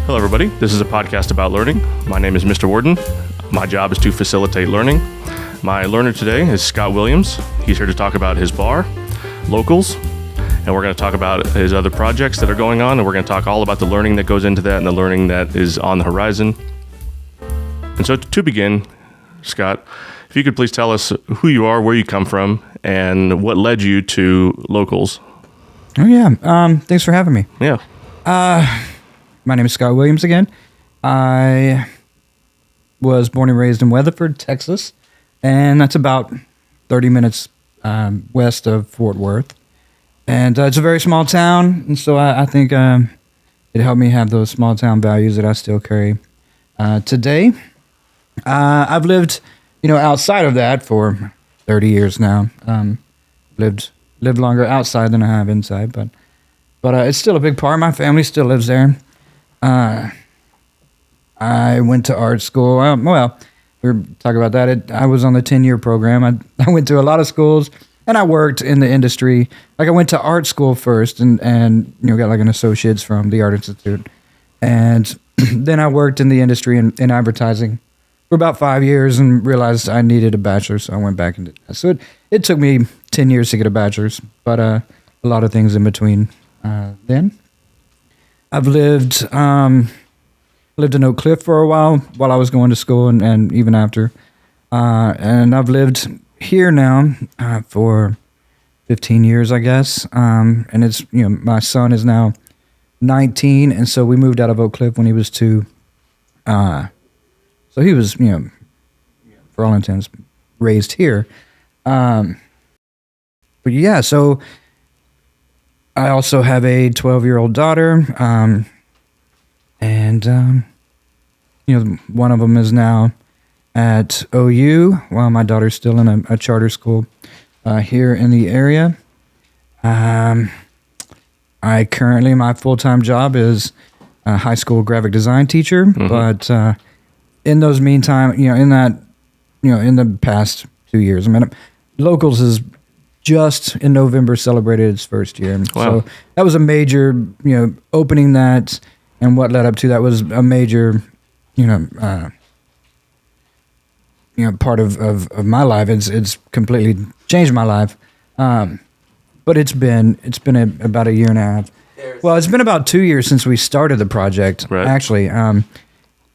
Hello, everybody. This is a podcast about learning. My name is Mr. Warden. My job is to facilitate learning. My learner today is Scott Williams. He's here to talk about his bar, locals, and we're going to talk about his other projects that are going on, and we're going to talk all about the learning that goes into that and the learning that is on the horizon. And so to begin, Scott, if you could please tell us who you are, where you come from, and what led you to locals. Oh, yeah. Thanks for having me. Yeah. My name is Scott Williams again. I was born and raised in Weatherford, Texas, and that's about 30 minutes west of Fort Worth. And it's a very small town, and so I think it helped me have those small town values that I still carry today. I've lived, outside of that for 30 years now. Lived longer outside than I have inside, but it's still a big part. My family still lives there. I went to art school. Well, we were talking about that. I was on the 10-year program. I went to a lot of schools, and I worked in the industry. Like, I went to art school first and got like an associate's from the Art Institute. And then I worked in the industry in advertising for about 5 years and realized I needed a bachelor's, so I went back and did that. So it took me 10 years to get a bachelor's, but a lot of things in between then. I've lived in Oak Cliff for a while I was going to school and even after. And I've lived here now for 15 years, I guess. And it's, my son is now 19, and so we moved out of Oak Cliff when he was 2. So he was, for all intents, raised here. But yeah, so I also have a 12-year-old daughter, and one of them is now at OU, while my daughter's still in a charter school here in the area. My full-time job is a high school graphic design teacher, but in those meantime, in the past 2 years, Locals is just in November celebrated its first year. Wow. So that was a major, opening that, and what led up to that was a major, part of my life. It's completely changed my life. But it's been about a year and a half. Well, it's been about 2 years since we started the project. Right. Actually,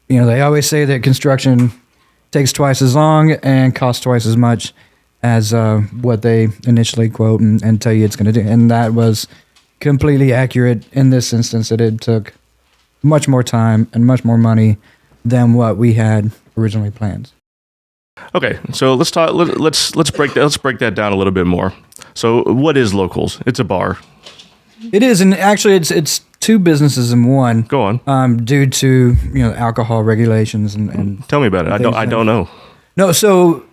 they always say that construction takes twice as long and costs twice as much as what they initially quote and tell you it's going to do. And that was completely accurate in this instance, that it took much more time and much more money than what we had originally planned. Okay, so let's talk. Let's break that down a little bit more. So, what is Locals? It's a bar. It is, and actually, it's two businesses in one. Go on. Due to alcohol regulations and tell me about it. I don't know. No, so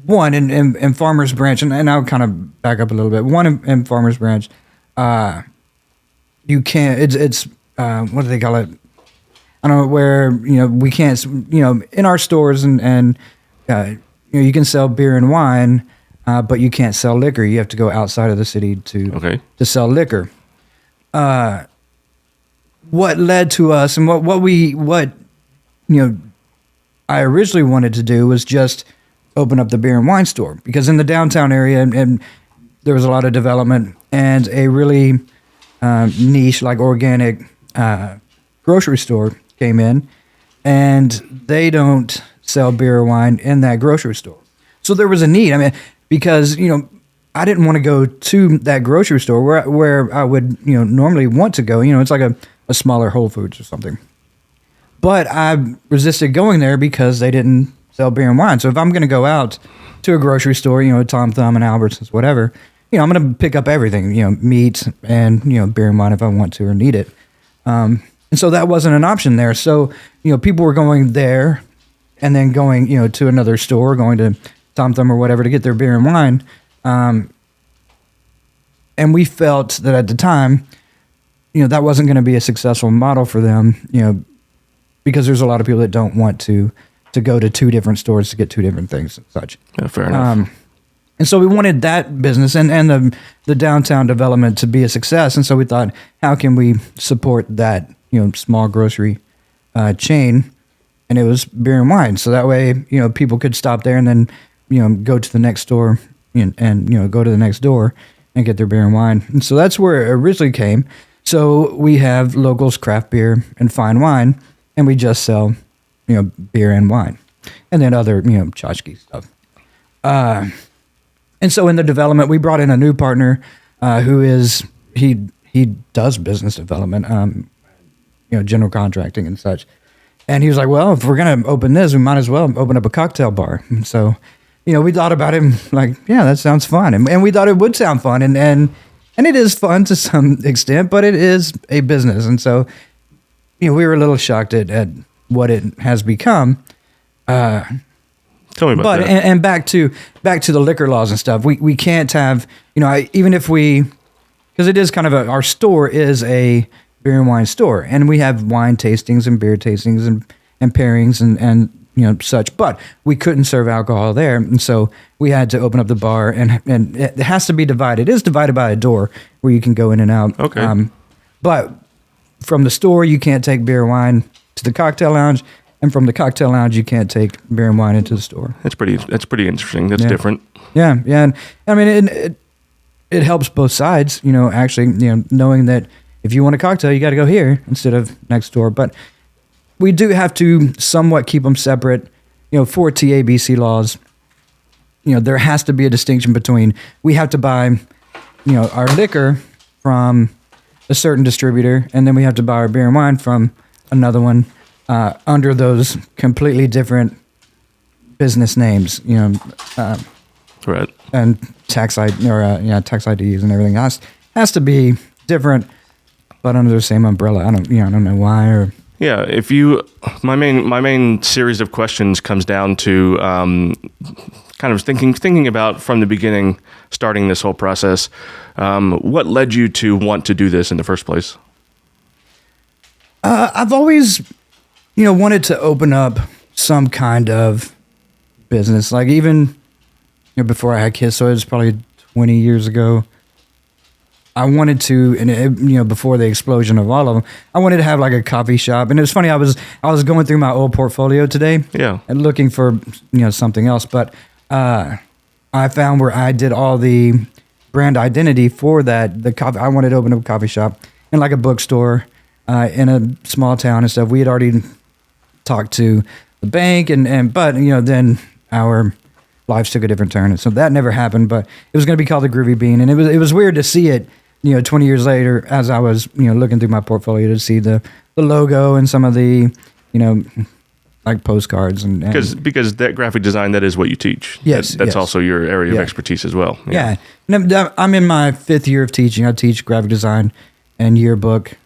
one in Farmers Branch, and I'll kind of back up a little bit. One in Farmers Branch, you can't. It's what do they call it? I don't know, where we can't. In our stores and you can sell beer and wine, but you can't sell liquor. You have to go outside of the city to sell liquor. What led to us, and what I originally wanted to do was just open up the beer and wine store, because in the downtown area and there was a lot of development, and a really niche, like organic grocery store came in, and they don't sell beer or wine in that grocery store. So there was a need. Because I didn't want to go to that grocery store where I would normally want to go. It's like a smaller Whole Foods or something. But I resisted going there because they didn't sell beer and wine. So if I'm going to go out to a grocery store, Tom Thumb and Albertsons, whatever, I'm going to pick up everything, meat and, beer and wine if I want to or need it. And so that wasn't an option there. So, people were going there and then going, to another store, going to Tom Thumb or whatever to get their beer and wine. And we felt that at the time, that wasn't going to be a successful model for them, because there's a lot of people that don't want to go to two different stores to get two different things and such. Yeah, fair enough. And so we wanted that business and the downtown development to be a success. And so we thought, how can we support that, small grocery chain, and it was beer and wine. So that way, people could stop there and then, go to the next store and go to the next door and get their beer and wine. And so that's where it originally came. So we have Locals Craft Beer and Fine Wine, and we just sell, beer and wine, and then other, tchotchke stuff. And so in the development, we brought in a new partner who is, he does business development, general contracting and such. And he was like, well, if we're going to open this, we might as well open up a cocktail bar. And so, we thought about it like, yeah, that sounds fun. And we thought it would sound fun. And it is fun to some extent, but it is a business. And so, we were a little shocked at what it has become. Tell me about that. And back to the liquor laws and stuff. We can't have, even if we, because it is kind of our store is a beer and wine store, and we have wine tastings and beer tastings and pairings and such, but we couldn't serve alcohol there, and so we had to open up the bar, and it has to be divided. It is divided by a door where you can go in and out. Okay. But from the store, you can't take beer and wine to the cocktail lounge, and from the cocktail lounge, you can't take beer and wine into the store. That's pretty interesting. That's different. Yeah, and I mean, it helps both sides. Actually, knowing that if you want a cocktail, you got to go here instead of next door. But we do have to somewhat keep them separate. For TABC laws, there has to be a distinction between we have to buy, our liquor from a certain distributor, and then we have to buy our beer and wine from another one under those completely different business names. Right. And tax IDs and everything has to be different, but under the same umbrella. I don't know why or. Yeah, my main series of questions comes down to kind of thinking about from the beginning, starting this whole process. What led you to want to do this in the first place? I've always, wanted to open up some kind of business, like even before I had kids. So it was probably 20 years ago. I wanted to, and before the explosion of all of them, I wanted to have like a coffee shop. And it was funny, I was going through my old portfolio today, and looking for something else. But I found where I did all the brand identity for that. The coffee, I wanted to open up a coffee shop and like a bookstore in a small town and stuff. We had already talked to the bank, but then our lives took a different turn, and so that never happened. But it was going to be called the Groovy Bean, and it was weird to see it. 20 years later, as I was, looking through my portfolio to see the logo and some of the, like postcards and because that graphic design, that is what you teach. Yes, that's also your area of expertise as well. Yeah. I'm in my 5th year of teaching. I teach graphic design and yearbook.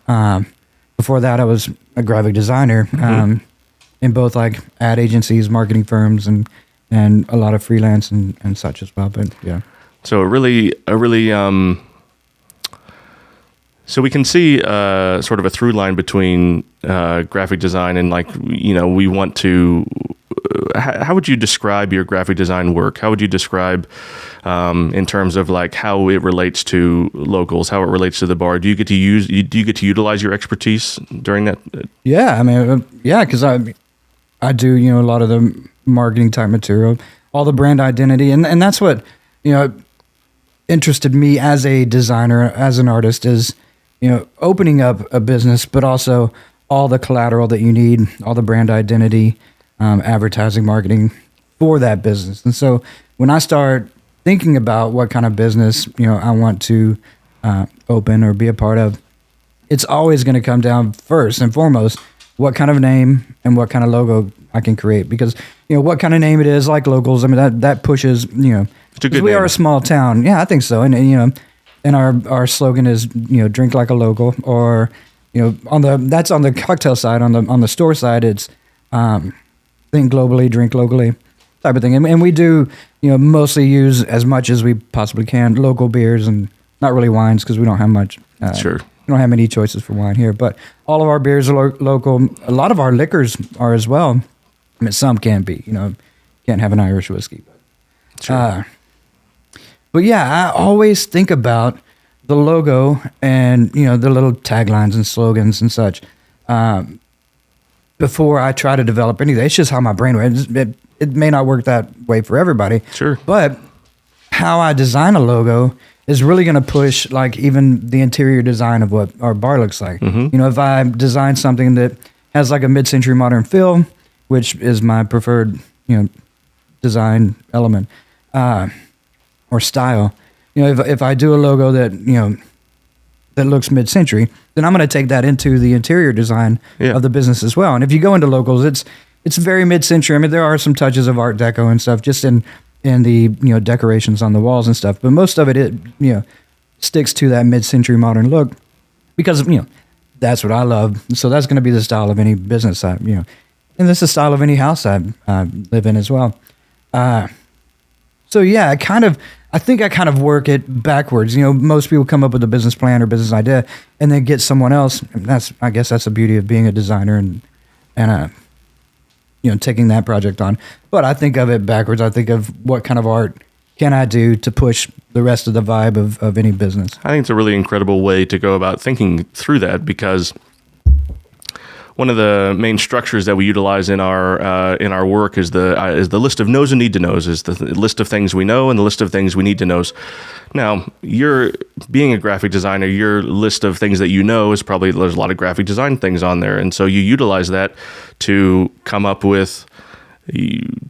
Before that, I was a graphic designer in both like ad agencies, marketing firms, and a lot of freelance and such as well. But yeah. So so we can see sort of a through line between graphic design and we want to. How would you describe your graphic design work? How would you describe in terms of like how it relates to Locals, how it relates to the bar? Do you get to utilize your expertise during that? Yeah, I mean, because I do a lot of the marketing type material, all the brand identity, and that's what interested me as a designer, as an artist, is opening up a business, but also all the collateral that you need, all the brand identity, advertising, marketing for that business. And so when I start thinking about what kind of business I want to open or be a part of, it's always going to come down first and foremost what kind of name and what kind of logo I can create, because what kind of name it is, like Locals. I mean that pushes we are a small town. Yeah, I think so. And our slogan is drink like a local, or that's on the cocktail side. On the store side, it's think globally, drink locally type of thing. And we do mostly use as much as we possibly can local beers and not really wines, because we don't have much. Sure. We don't have many choices for wine here, but all of our beers are local. A lot of our liquors are as well. I mean, some can be. Can't have an Irish whiskey. Sure. But yeah, I always think about the logo and the little taglines and slogans and such, before I try to develop anything. It's just how my brain works. It may not work that way for everybody. Sure. But how I design a logo is really going to push like even the interior design of what our bar looks like. Mm-hmm. If I design something that has like a mid-century modern feel, which is my preferred, design element or style. If I do a logo that that looks mid-century, then I'm going to take that into the interior design of the business as well. And if you go into locals, it's very mid-century. I mean, there are some touches of Art Deco and stuff just in the decorations on the walls and stuff, but most of it sticks to that mid-century modern look because that's what I love. So that's going to be the style of any business and that's the style of any house I live in as well. So yeah, I think I kind of work it backwards. Most people come up with a business plan or business idea and then get someone else. And I guess that's the beauty of being a designer and taking that project on. But I think of it backwards. I think of what kind of art can I do to push the rest of the vibe of any business. I think it's a really incredible way to go about thinking through that, because one of the main structures that we utilize in our work is the list of knows and need to knows, is the list of things we know and the list of things we need to knows. Now, you're being a graphic designer, your list of things that you know is probably, there's a lot of graphic design things on there, and so you utilize that to come up with,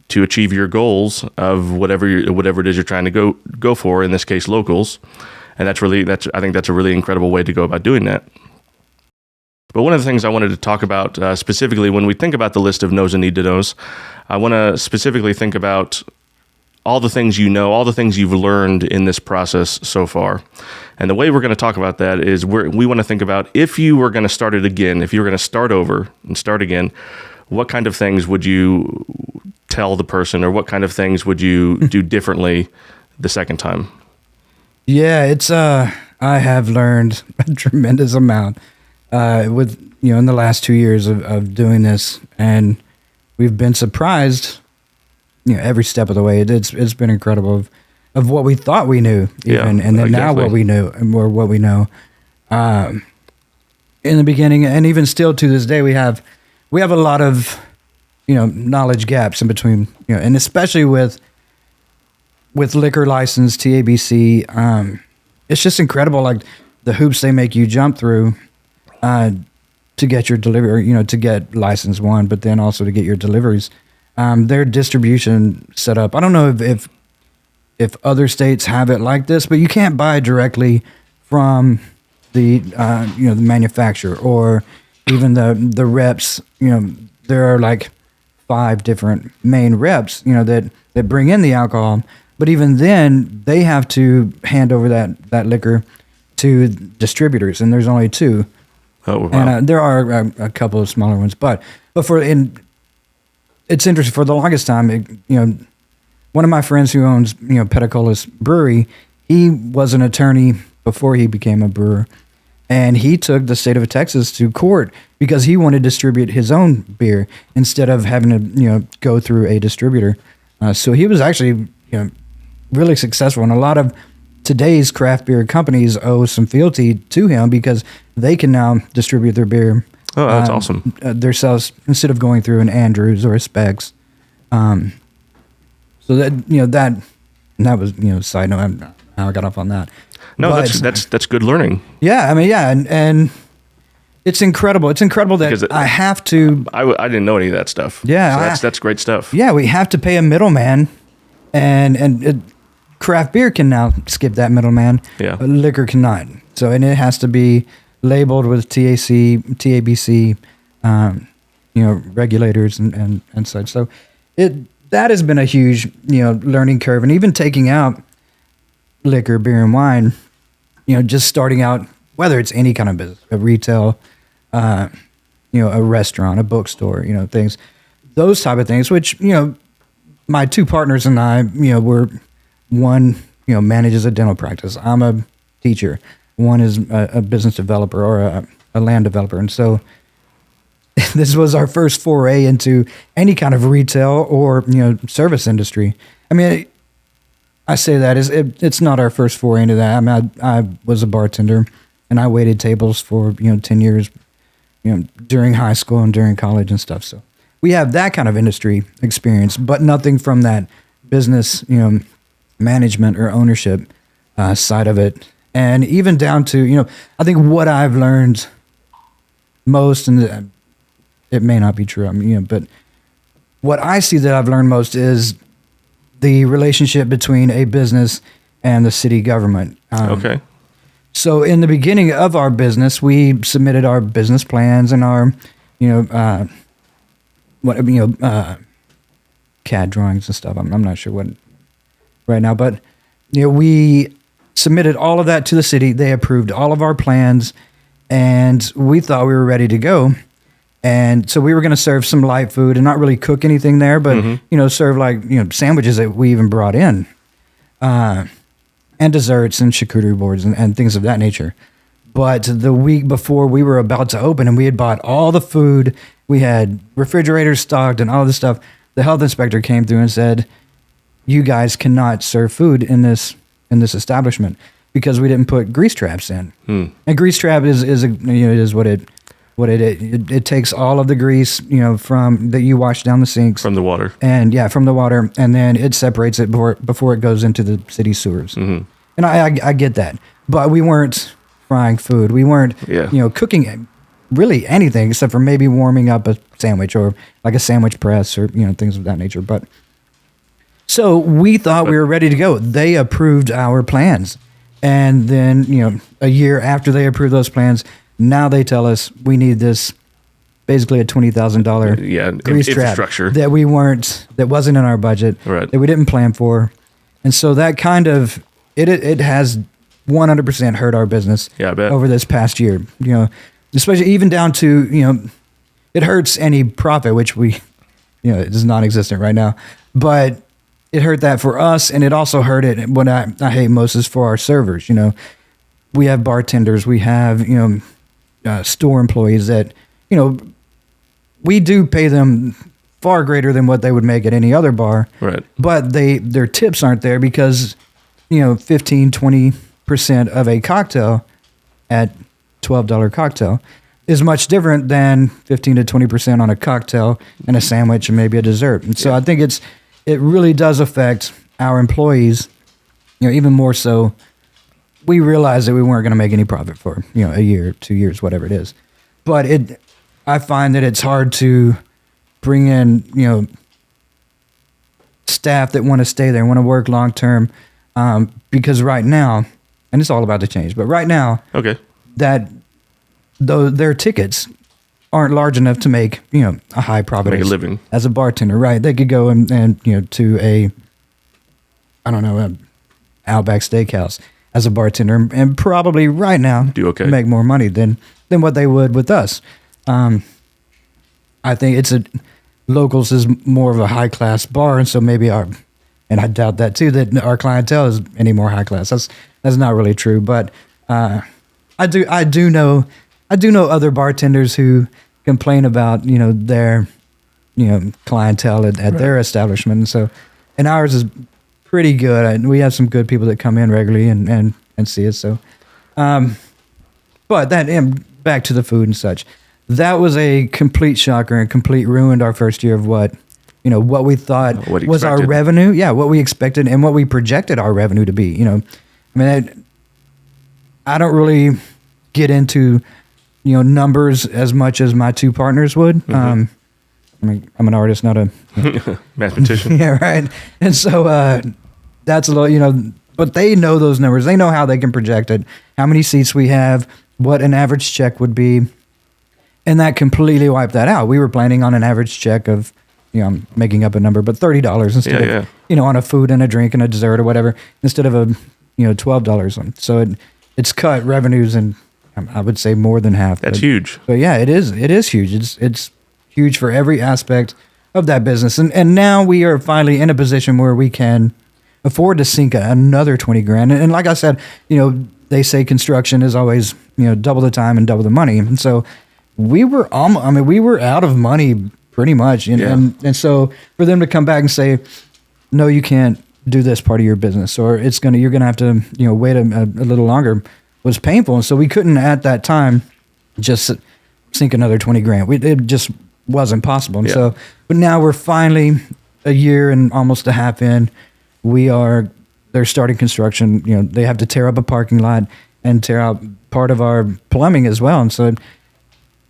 to achieve your goals of whatever it is you're trying to go for. In this case, locals, and I think that's a really incredible way to go about doing that. But one of the things I wanted to talk about specifically when we think about the list of knows and need to knows, I want to specifically think about all the things all the things you've learned in this process so far. And the way we're going to talk about that is we want to think about, if you were going to start it again, if you were going to start over and start again, what kind of things would you tell the person, or what kind of things would you do differently the second time? Yeah, it's I have learned a tremendous amount with in the last 2 years of doing this, and we've been surprised every step of the way. It's been incredible of what we thought we knew, even, and then now what we knew and more what we know. In the beginning, and even still to this day, we have a lot of knowledge gaps in between, and especially with liquor license, TABC. It's just incredible, like the hoops they make you jump through to get your delivery, to get license one, but then also to get your deliveries. Their distribution setup, I don't know if other states have it like this, but you can't buy directly from the the manufacturer or even the reps. There are like 5 different main reps that bring in the alcohol, but even then they have to hand over that liquor to distributors, and there's only 2. Oh, wow. And there are a couple of smaller ones, but it's interesting. For the longest time, one of my friends who owns Peticolas Brewery, he was an attorney before he became a brewer, and he took the state of Texas to court because he wanted to distribute his own beer instead of having to go through a distributor. So he was actually really successful, and a lot of today's craft beer companies owe some fealty to him because they can now distribute their beer. Oh, that's awesome. Themselves, instead of going through an Andrews or a Specs. So that was side note. How I got off on that. No, but that's good learning. Yeah, I mean, yeah, and it's incredible. It's incredible that because I have to. I didn't know any of that stuff. Yeah, so that's great stuff. Yeah, we have to pay a middleman, and craft beer can now skip that middleman. Yeah, but liquor cannot. So, and it has to be labeled with TABC, regulators and such. So, that has been a huge learning curve, and even taking out liquor, beer, and wine, just starting out, whether it's any kind of business, a retail, a restaurant, a bookstore, things, those type of things, which, my 2 partners and I, we're one, manages a dental practice. I'm a teacher. One is a business developer or a land developer. And so this was our first foray into any kind of retail or, service industry. I mean, I say that it's not our first foray into that. I mean, I was a bartender and I waited tables for 10 years during high school and during college and stuff. So we have that kind of industry experience, but nothing from that business, management or ownership side of it. And even down to, I think what I've learned most, and it may not be true, but what I see that I've learned most is the relationship between a business and the city government. Okay. So in the beginning of our business, we submitted our business plans and our, CAD drawings and stuff. I'm not sure what right now, but we submitted all of that to the city. They approved all of our plans, and we thought we were ready to go. And so we were going to serve some light food and not really cook anything there, but serve sandwiches that we even brought in, and desserts and charcuterie boards and things of that nature. But the week before we were about to open, and we had bought all the food, we had refrigerators stocked and all this stuff. The health inspector came through and said, "You guys cannot serve food in this establishment because we didn't put grease traps in." And grease trap is it takes all of the grease, from that you wash down the sinks From the water. and from the water, and then it separates it before it goes into the city sewers. And I get that, but we weren't frying food. We weren't, cooking really anything except for maybe warming up a sandwich or like a sandwich press or things of that nature. But so we thought we were ready to go. They approved our plans, and then a year after they approved those plans, now they tell us we need this, basically a $20,000 grease trap infrastructure that wasn't in our budget, right, that we didn't plan for, and so that kind of it has 100% hurt our business. Yeah, I bet. Over this past year, especially even down to it hurts any profit, which we it is non-existent right now, but it hurt that for us, and it also hurt it. What I hate most is for our servers. We have bartenders, we have store employees that we do pay them far greater than what they would make at any other bar, right? But their tips aren't there because 15-20% of a cocktail at $12 cocktail is much different than 15 to 20% on a cocktail and a sandwich and maybe a dessert. And so I think it really does affect our employees, even more so. We realized that we weren't going to make any profit for, a year, 2 years, whatever it is. But I find that it's hard to bring in, staff that want to stay there, want to work long term, because right now, and it's all about to change, but right now, okay, that though their tickets aren't large enough to make, a high profit, make a living as a bartender, right? They could go and to a Outback Steakhouse as a bartender and probably right now do okay, make more money than what they would with us. I think Locals is more of a high class bar, and so maybe and I doubt that too, that our clientele is any more high class. That's not really true, but I do know other bartenders who complain about their clientele at right, their establishment, and ours is pretty good. We have some good people that come in regularly and see it. So, but that, and back to the food and such, that was a complete shocker and complete ruined our first year of what we thought was our revenue. Yeah, what we expected and what we projected our revenue to be. I don't really get into numbers as much as my two partners would. I'm an artist, not a mathematician. Yeah, right. And so that's a little, but they know those numbers. They know how they can project it, how many seats we have, what an average check would be. And that completely wiped that out. We were planning on an average check of, I'm making up a number, but $30 instead of, on a food and a drink and a dessert or whatever, instead of a, $12. So it's cut revenues, and I would say more than half. That's huge. But yeah, it is huge. It's huge for every aspect of that business. And now we are finally in a position where we can afford to sink another 20 grand. And like I said, they say construction is always, double the time and double the money. And so we were we were out of money pretty much. And so for them to come back and say, no, you can't do this part of your business, or you're going to have to, wait a little longer, was painful. And so we couldn't at that time just, sink another 20 grand. It just wasn't possible. And Yeah. so, but now we're finally a year and almost a half in. They're starting construction. You know, they have to tear up a parking lot and tear out part of our plumbing as well. And so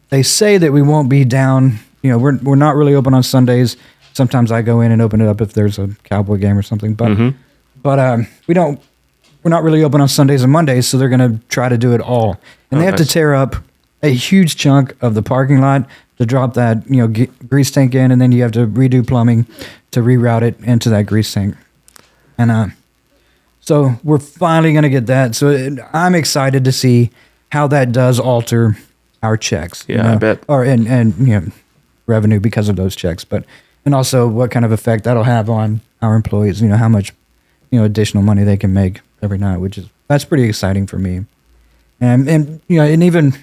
they say that we won't be down. You know, we're not really open on Sundays. Sometimes I go in and open it up if there's a Cowboy game or something. But we're not really open on Sundays and Mondays, so they're going to try to do it all. And they have to tear up a huge chunk of the parking lot to drop that, you know, grease tank in, and then you have to redo plumbing to reroute it into that grease tank. And so we're finally going to get that. So I'm excited to see how that does alter our checks. Yeah, you know? I bet. Or and you know, revenue because of those checks, but and also what kind of effect that'll have on our employees. You know, how much, you know, additional money they can make every night, that's pretty exciting for me. And you know, and even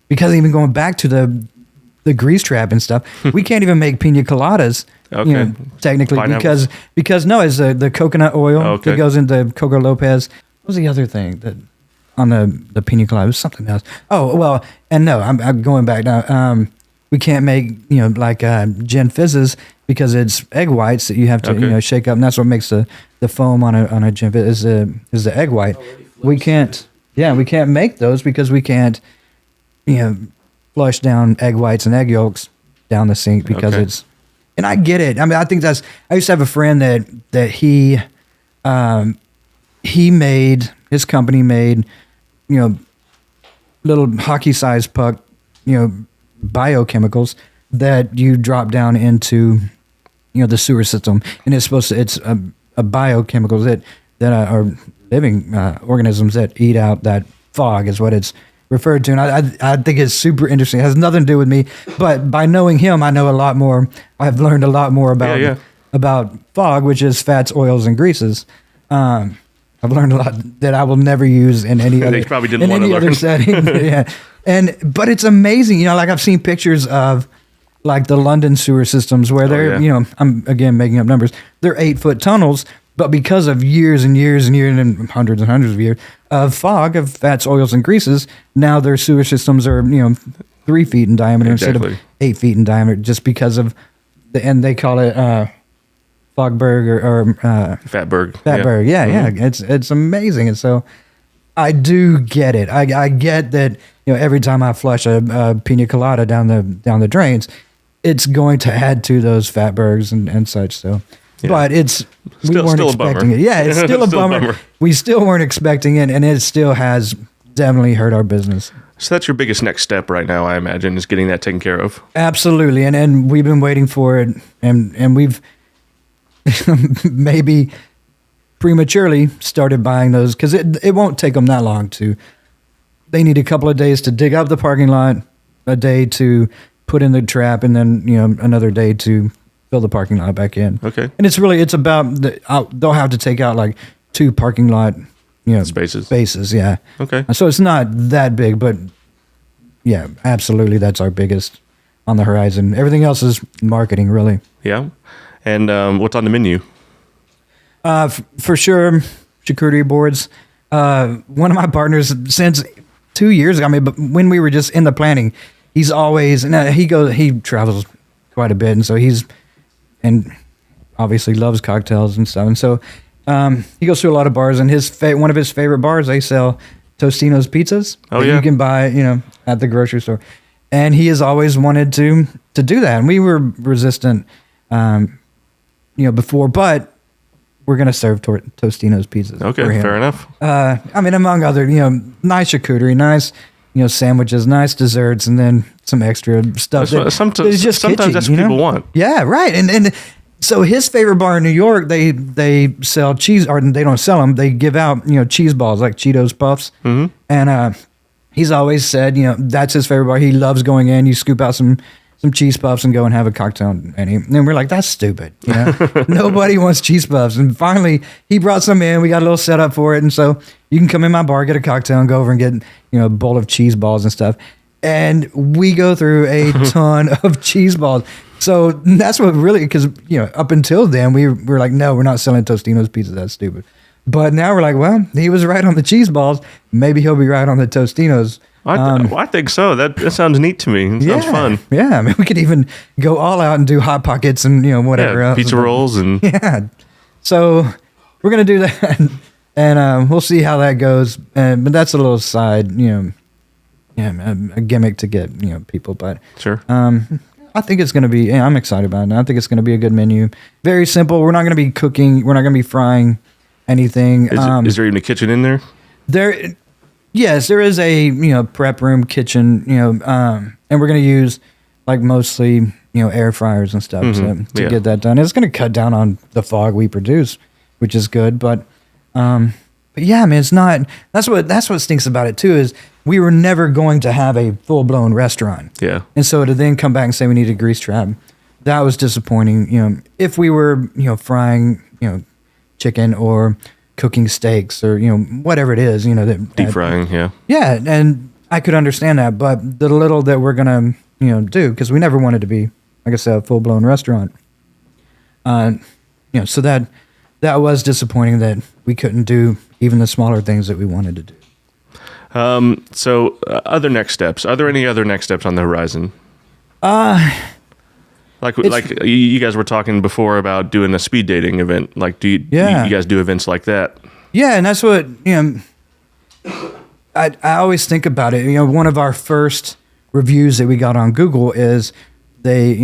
because even going back to the grease trap and stuff, we can't even make pina coladas. Okay. You know, technically, Pineapples. because no, it's the coconut oil Okay. that goes into Coco Lopez. What was the other thing that on the pina colada? It was something else. Oh well, and no, I'm going back now. We can't make, you know, like gin fizzes because it's egg whites that you have to, Okay. you know, shake up, and that's what makes the foam on a gin fizz is the egg white. We can't make those because we can't, you know, flush down egg whites and egg yolks down the sink because Okay. it's. And I get it. I mean, I think I used to have a friend that his company made, you know, little hockey-sized puck, you know, biochemicals that you drop down into, you know, the sewer system, and it's a biochemicals that are living organisms that eat out that fog is what it's referred to. And I think it's super interesting. It has nothing to do with me, but by knowing him, I know a lot more. I've learned a lot more about fog, which is fats, oils, and greases. I've learned a lot that I will never use in any other, probably didn't want to learn. setting. Yeah. But it's amazing, you know, like I've seen pictures of like the London sewer systems where they're, you know, I'm again making up numbers. They're 8-foot tunnels, but because of years and years and years and hundreds of years of fog, of fats, oils, and greases, now their sewer systems are, you know, 3 feet in diameter instead of 8 feet in diameter, just because of and they call it Fogberg or Fatberg. Fatberg. Yeah. It's amazing. And so I do get it. I get that, you know, every time I flush a pina colada down the drains, it's going to add to those fatbergs and such. So, but we weren't expecting it. Yeah, it's still a bummer. We still weren't expecting it, and it still has definitely hurt our business. So that's your biggest next step right now, I imagine, is getting that taken care of. Absolutely, and we've been waiting for it, and we've maybe prematurely started buying those because it won't take them that long to. They need a couple of days to dig up the parking lot, a day to put in the trap, and then, you know, another day to fill the parking lot back in. Okay. And it's about they'll have to take out like 2 parking lot, you know, spaces. Yeah. Okay. So it's not that big, but yeah, absolutely, that's our biggest on the horizon. Everything else is marketing, really. Yeah. And what's on the menu? For sure, charcuterie boards. One of my partners since 2 years ago, I mean, but when we were just in the planning, he's always, he travels quite a bit, and so and obviously loves cocktails and stuff. And so he goes to a lot of bars, and one of his favorite bars, they sell Tostino's pizzas that you can buy, you know, at the grocery store. And he has always wanted to do that. And we were resistant, you know, before, but we're going to serve Tostino's pizzas. Okay, for him. fair enough. I mean, among other, you know, nice charcuterie, nice, you know, sandwiches, nice desserts, and then some extra stuff. Sometimes that's what people want. Yeah, right. And so his favorite bar in New York, they sell cheese, or they don't sell them. They give out, you know, cheese balls like Cheetos Puffs. Mm-hmm. And he's always said, you know, that's his favorite bar. He loves going in. You scoop out some cheese puffs and go and have a cocktail. And we're like, that's stupid. You know, nobody wants cheese puffs. And finally, he brought some in. We got a little setup for it. And so you can come in my bar, get a cocktail, and go over and get, you know, a bowl of cheese balls and stuff. And we go through a ton of cheese balls. So that's what really, because, you know, up until then, we were like, no, we're not selling Tostino's pizza. That's stupid. But now we're like, well, he was right on the cheese balls. Maybe he'll be right on the Tostino's I think so. That sounds neat to me. It sounds fun. Yeah, I mean, we could even go all out and do Hot Pockets and whatever else. Pizza rolls and yeah. So we're gonna do that, and we'll see how that goes. But that's a little side, a gimmick to get people. But sure. I think it's gonna be. Yeah, I'm excited about it. I think it's gonna be a good menu. Very simple. We're not gonna be cooking. We're not gonna be frying anything. Is there even a kitchen in there? Yes, there is a prep room, kitchen, and we're gonna use like mostly air fryers and stuff to get that done. It's gonna cut down on the fog we produce, which is good. But yeah, I mean, it's not. That's what stinks about it too. Is we were never going to have a full blown restaurant. Yeah. And so to then come back and say we need a grease trap, that was disappointing. If we were frying chicken or cooking steaks or whatever it is, Deep frying, yeah. Yeah, and I could understand that, but the little that we're gonna do, because we never wanted to be, like I said, a full blown restaurant. So that was disappointing that we couldn't do even the smaller things that we wanted to do. So other next steps. Are there any other next steps on the horizon? Like you guys were talking before about doing a speed dating event. Like, do you guys do events like that? Yeah, and that's what I always think about it. One of our first reviews that we got on Google is they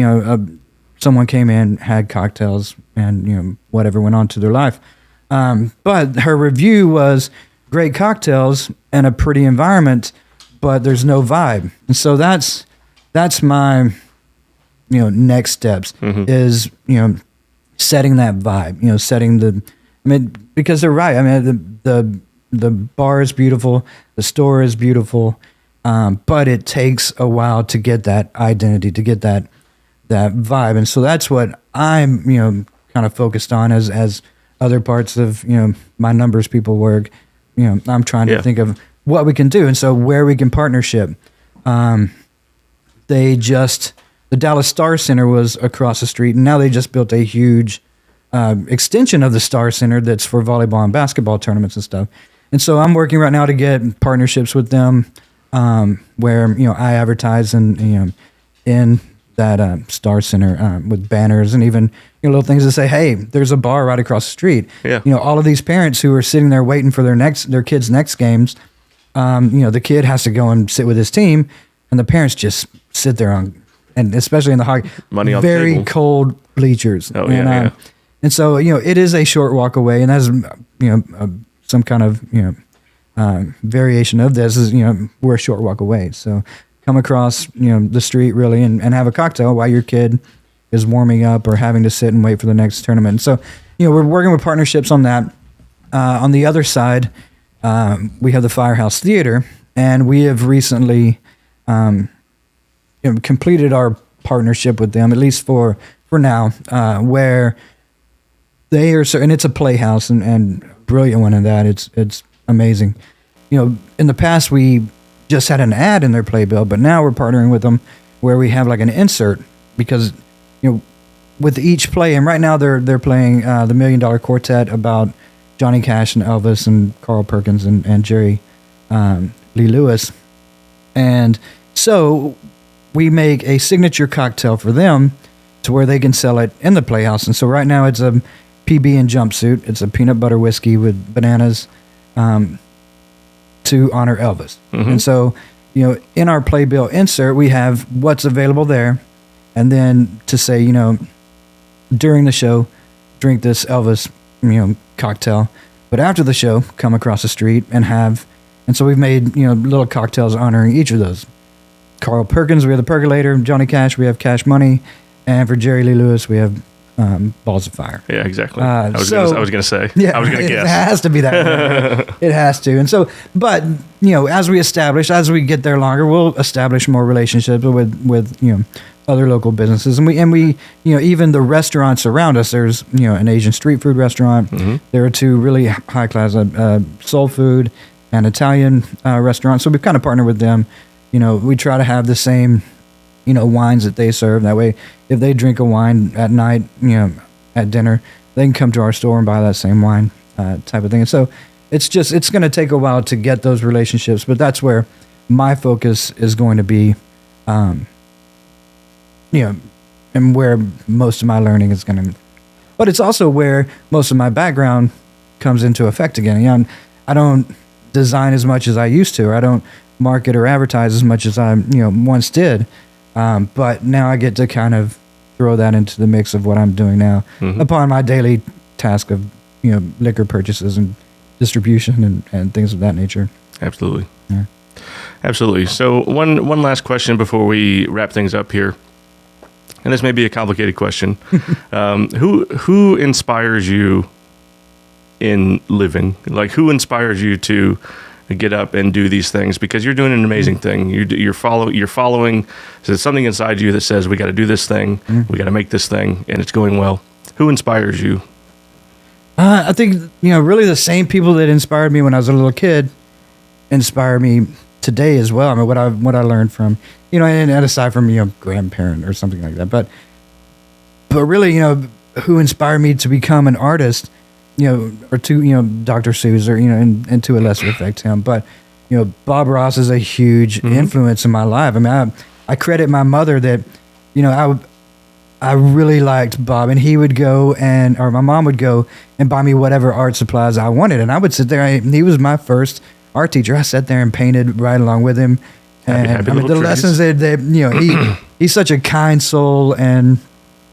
someone came in, had cocktails, and whatever went on to their life. But her review was great cocktails and a pretty environment, but there's no vibe. And so that's my next steps is, setting that vibe, setting because they're right. I mean, the bar is beautiful, the store is beautiful, but it takes a while to get that identity, to get that vibe. And so that's what I'm, kind of focused on as other parts of, my numbers people work. I'm trying to think of what we can do. And so where we can partnership, the Dallas Star Center was across the street, and now they just built a huge extension of the Star Center that's for volleyball and basketball tournaments and stuff. And so I'm working right now to get partnerships with them, where I advertise in that Star Center with banners and even little things to say, hey, there's a bar right across the street. Yeah. All of these parents who are sitting there waiting for their kids' next games, the kid has to go and sit with his team, and the parents just sit there and especially in the hockey, very cold bleachers. Oh, yeah. And so, it is a short walk away, and that's, some kind of, variation of this is, we're a short walk away. So come across, the street really and have a cocktail while your kid is warming up or having to sit and wait for the next tournament. So, we're working with partnerships on that. On the other side, we have the Firehouse Theater, and we have recently, completed our partnership with them, at least for now, where they are, and it's a playhouse and brilliant one in that. It's amazing. In the past we just had an ad in their playbill, but now we're partnering with them where we have like an insert, because with each play, and right now they're playing the $1 Million Quartet about Johnny Cash and Elvis and Carl Perkins and Jerry Lee Lewis, and so we make a signature cocktail for them to where they can sell it in the playhouse. And so right now it's a PB and jumpsuit. It's a peanut butter whiskey with bananas to honor Elvis. Mm-hmm. And so, in our playbill insert, we have what's available there. And then to say, during the show, drink this Elvis, cocktail. But after the show, come across the street and so we've made, little cocktails honoring each of those. Carl Perkins, we have the Percolator. Johnny Cash, we have Cash Money. And for Jerry Lee Lewis, we have Balls of Fire. Yeah, exactly. I was going to say. Yeah, I was going to guess. It has to be that. It has to. And so, but, as we get there longer, we'll establish more relationships with other local businesses. And we even the restaurants around us, there's, an Asian street food restaurant. Mm-hmm. There are two really high class soul food and Italian restaurants. So we've kind of partnered with them. We try to have the same, wines that they serve. That way, if they drink a wine at night, at dinner, they can come to our store and buy that same wine, type of thing. And so it's going to take a while to get those relationships, but that's where my focus is going to be, and where most of my learning is going to. But it's also where most of my background comes into effect again. I don't design as much as I used to, or I don't market or advertise as much as I once did. But now I get to kind of throw that into the mix of what I'm doing now upon my daily task of liquor purchases and distribution and things of that nature. Absolutely. Yeah. Absolutely. So one last question before we wrap things up here. And this may be a complicated question. Who inspires you in living? Like, who inspires you to get up and do these things? Because you're doing an amazing thing. You're following. So there's something inside you that says, we got to do this thing. We got to make this thing, and it's going well. Who inspires you? I think, really the same people that inspired me when I was a little kid inspire me today as well. I mean, what I learned from, and aside from, grandparent or something like that. But really, who inspired me to become an artist, or to, Dr. Seuss, or, and to a lesser effect him. But, Bob Ross is a huge influence in my life. I mean, I credit my mother that, I really liked Bob, and he would go or my mom would go and buy me whatever art supplies I wanted. And I would sit there, he was my first art teacher. I sat there and painted right along with him. And happy I mean, the trees. lessons that he's such a kind soul, and,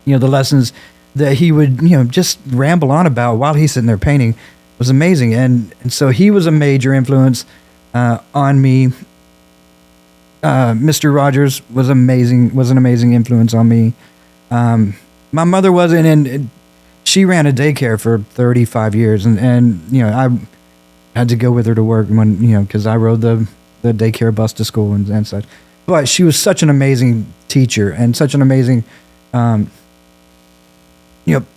the lessons that he would, just ramble on about while he's sitting there painting was amazing. And so he was a major influence on me. Mr. Rogers was an amazing influence on me. My mother wasn't, and she ran a daycare for 35 years, and I had to go with her to work when, because I rode the daycare bus to school and such. But she was such an amazing teacher and such an amazing,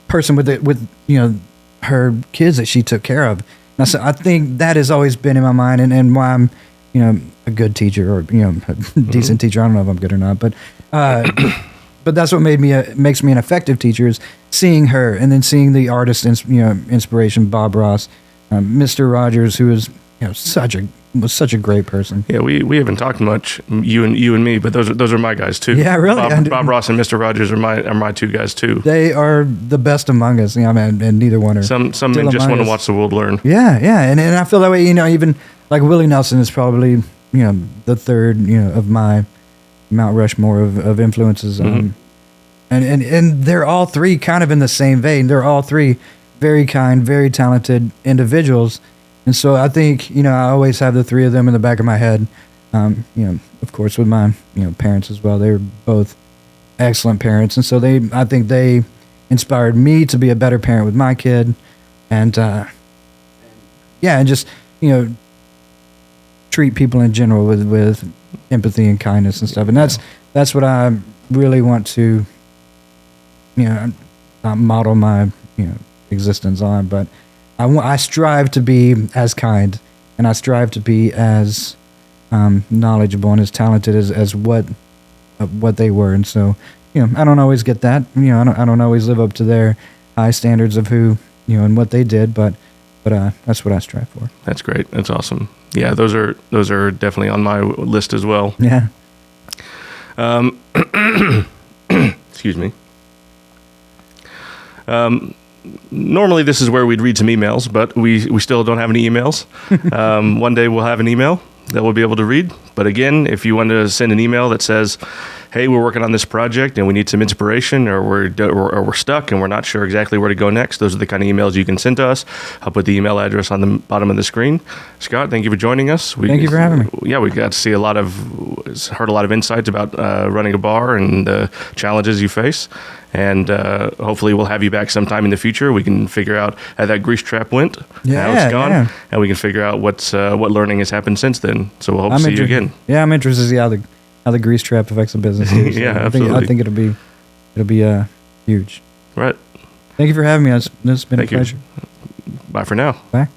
person with her kids that she took care of. And I think that has always been in my mind, and why I'm, a good teacher, or, a decent teacher. I don't know if I'm good or not, but that's what makes me an effective teacher, is seeing her, and then seeing the artist, inspiration, Bob Ross, Mr. Rogers, who is, was such a great person. Yeah, we haven't talked much, you and me, but those are my guys too. Yeah, really. Bob Ross and Mr. Rogers are my two guys too. They are the best among us. And neither one are. Some men just want to watch the world learn. Yeah, and I feel that way. Even like Willie Nelson is probably the third of my Mount Rushmore of influences. And they're all three kind of in the same vein. They're all three very kind, very talented individuals. And so I think, I always have the three of them in the back of my head. Of course, with my, parents as well. They were both excellent parents. And so I think they inspired me to be a better parent with my kid. And, and just, treat people in general with empathy and kindness and stuff. And that's what I really want to, model my, existence on. But I strive to be as kind, and I strive to be as knowledgeable and as talented as what they were. And so, I don't always get that. I don't always live up to their high standards of who, and what they did. But that's what I strive for. That's great. That's awesome. Yeah, those are definitely on my list as well. Yeah. Excuse me. Normally this is where we'd read some emails, but we still don't have any emails. One day we'll have an email that we'll be able to read. But again, if you want to send an email that says, hey, we're working on this project and we need some inspiration, or we're stuck and we're not sure exactly where to go next, those are the kind of emails you can send to us. I'll put the email address on the bottom of the screen. Scott, thank you for joining us. Thank you for having me. Yeah, we got to see heard a lot of insights about running a bar and the challenges you face. And hopefully we'll have you back sometime in the future. We can figure out how that grease trap went, how it's gone, and we can figure out what learning has happened since then. So we'll hope to see you again. Yeah, I'm interested to see how the grease trap affects the business. Too, so yeah, absolutely. I think it'll be huge. Right. Thank you for having me. It's been a pleasure. Bye for now. Bye.